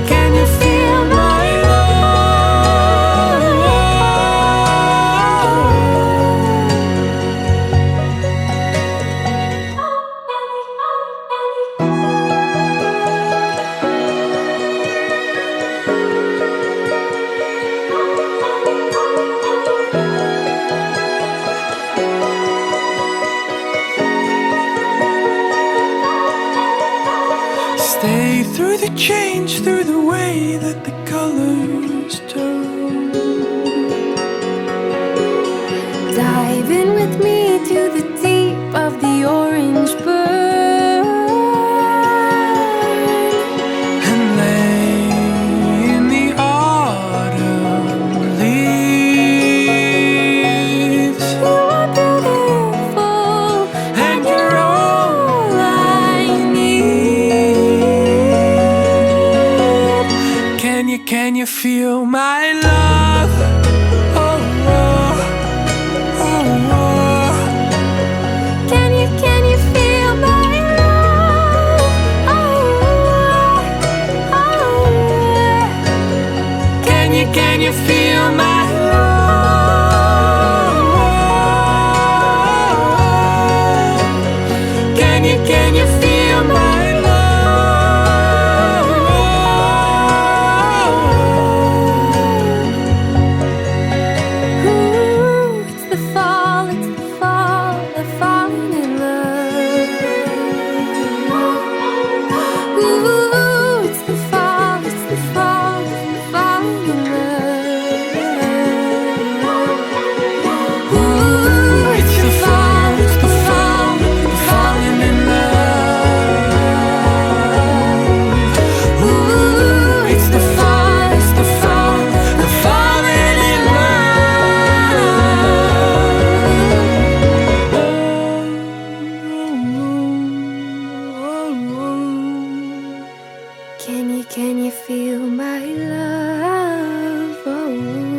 can you feel my Stay through the change, through the way that the colors turn. Dive in with me to the deep of the orange burn. And lay in the autumn leaves. You are beautiful, And you're all all I need. Can you feel my love? Oh, oh, oh, oh. Can you feel my love? Oh, oh. Can you feel my love? Can you feel my Ooh, it's the fall, the falling in love. Ooh, it's the fall, the falling in love. Ooh, it's the fall, the falling in love. Ooh, It's the fall, the falling in love. Can you feel my love? Oh.